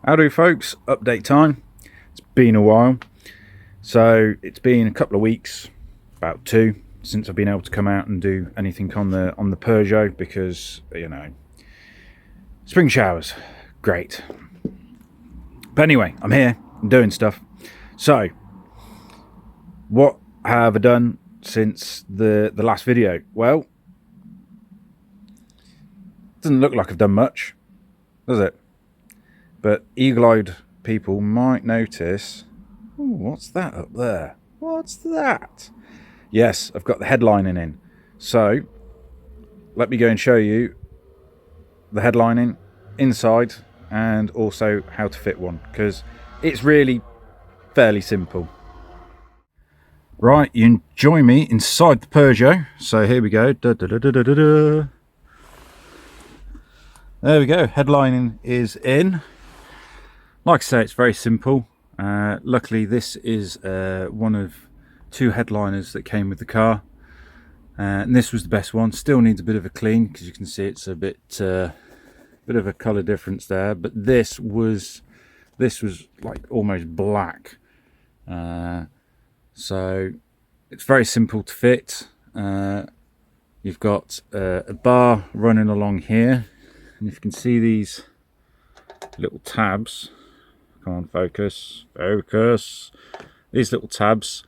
Howdy folks, update time. It's been a while. So it's been a couple of weeks, about 2, since I've been able to come out and do anything on the Peugeot because, you know, spring showers, great. But anyway, I'm here, I'm doing stuff. So, what have I done since the last video? Well, doesn't look like I've done much, does it? But eagle-eyed people might notice, ooh, what's that up there? What's that? Yes, I've got the headlining in. So, let me go and show you the headlining inside and also how to fit one, because it's really fairly simple. Right, you join me inside the Peugeot. So here we go. Da, da, da, da, da, da. There we go, headlining is in. Like I say, it's very simple. Luckily this is one of 2 headliners that came with the car, and this was the best one. Still needs a bit of a clean because you can see it's a bit of a colour difference there, but this was like almost black. So it's very simple to fit. You've got a bar running along here, and if you can see these little tabs, come on, focus, these little tabs,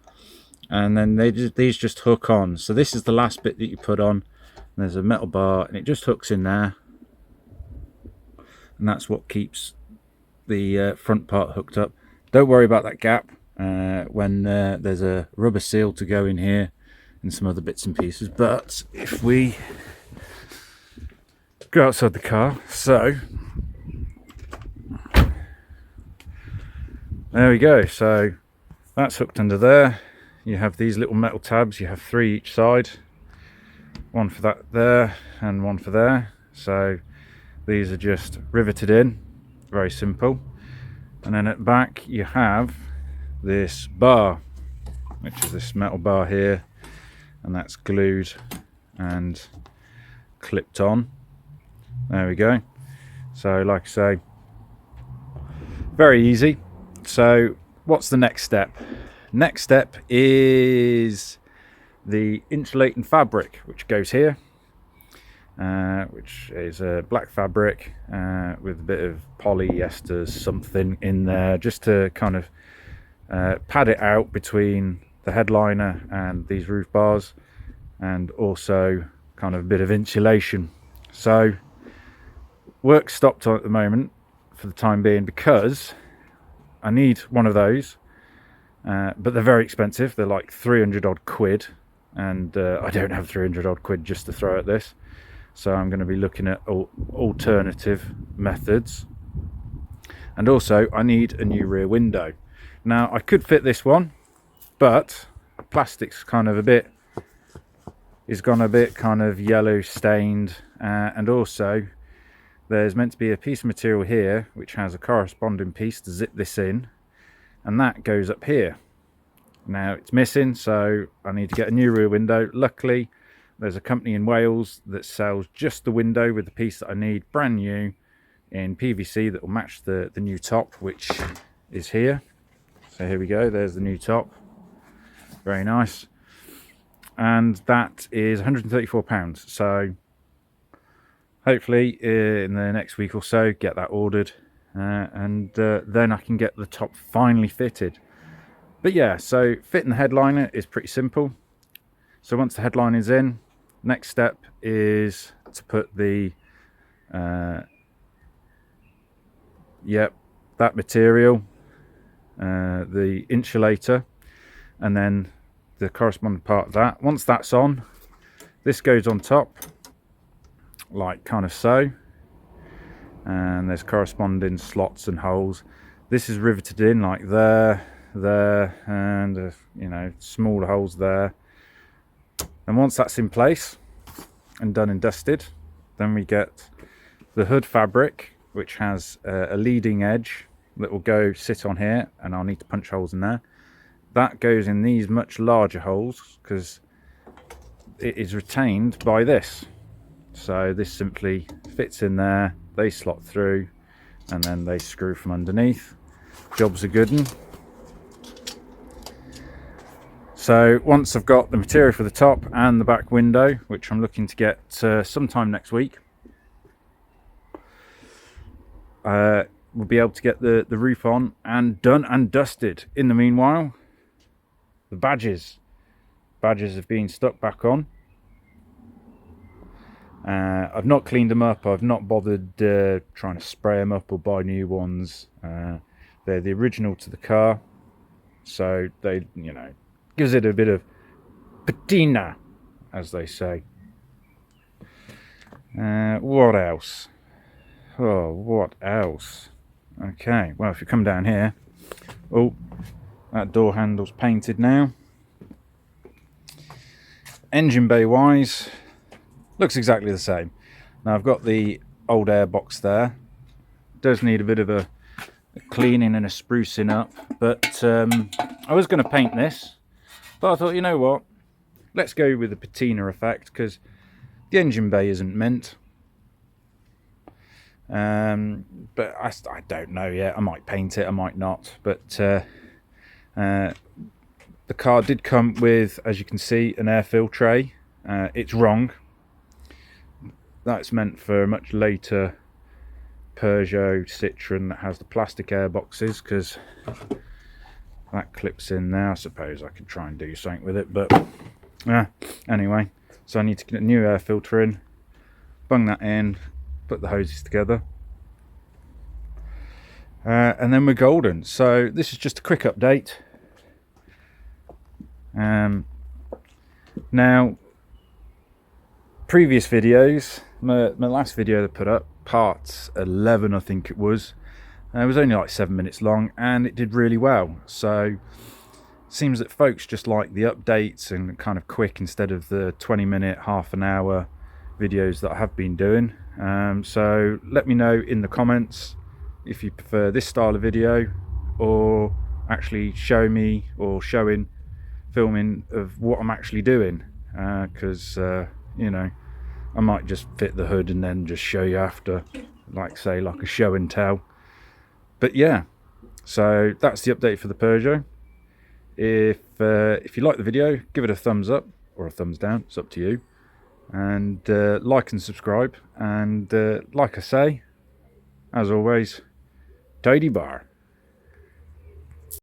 and then these just hook on. So this is the last bit that you put on, and there's a metal bar and it just hooks in there, and that's what keeps the front part hooked up. Don't worry about that gap when there's a rubber seal to go in here and some other bits and pieces. But if we go outside the car, so there we go. So that's hooked under there. You have these little metal tabs. You have 3 each side, one for that there and one for there. So these are just riveted in, very simple. And then at the back you have this bar, which is this metal bar here, and that's glued and clipped on. There we go. So like I say, very easy. So what's the next step? Next step is the insulating fabric, which goes here, which is a black fabric with a bit of polyester something in there, just to kind of pad it out between the headliner and these roof bars, and also kind of a bit of insulation. So work stopped at the moment for the time being because I need one of those, but they're very expensive. They're like 300 odd quid, and I don't have 300 odd quid just to throw at this. So I'm going to be looking at alternative methods. And also I need a new rear window. Now I could fit this one, but the plastic's kind of gone a bit kind of yellow stained, and also there's meant to be a piece of material here which has a corresponding piece to zip this in, and that goes up here. Now it's missing, so I need to get a new rear window. Luckily there's a company in Wales that sells just the window with the piece that I need, brand new in PVC, that will match the new top, which is here. So here we go, there's the new top, very nice, and that is £134. So hopefully in the next week or so get that ordered, and then I can get the top finally fitted. But yeah, so fitting the headliner is pretty simple. So once the headliner is in, next step is to put the that material, the insulator, and then the corresponding part of that. Once that's on, this goes on top like kind of so, and there's corresponding slots and holes. This is riveted in like there, and you know, smaller holes there. And once that's in place and done and dusted, then we get the hood fabric, which has a leading edge that will go sit on here, and I'll need to punch holes in there. That goes in these much larger holes because it is retained by this. So this simply fits in there, they slot through, and then they screw from underneath. Job's a good one. So once I've got the material for the top and the back window, which I'm looking to get sometime next week, we'll be able to get the roof on and done and dusted. In the meanwhile, the badges have been stuck back on. I've not cleaned them up. I've not bothered trying to spray them up or buy new ones. They're the original to the car, so they, you know, gives it a bit of patina, as they say. What else? Oh, what else? Okay, well, if you come down here, oh, that door handle's painted now. Engine bay wise, looks exactly the same. Now I've got the old airbox there. Does need a bit of a cleaning and a sprucing up, but I was going to paint this, but I thought, you know what, let's go with the patina effect, because the engine bay isn't mint. But I don't know yet. I might paint it, I might not, but the car did come with, as you can see, an air fill tray. It's wrong. That's meant for a much later Peugeot Citroen that has the plastic air boxes, because that clips in there. I suppose I could try and do something with it, but anyway, so I need to get a new air filter in, bung that in, put the hoses together, and then we're golden. So this is just a quick update. Now, previous videos, my last video that I put up, part 11 I think it was only like 7 minutes long, and it did really well. So seems that folks just like the updates and kind of quick instead of the 20-minute, half an hour videos that I have been doing. So let me know in the comments if you prefer this style of video, or actually show me or filming of what I'm actually doing, because you know, I might just fit the hood and then just show you after, like say like a show and tell. But yeah, so that's the update for the Peugeot. If you like the video, give it a thumbs up or a thumbs down, it's up to you, and like and subscribe, and like I say, as always, tidy bar.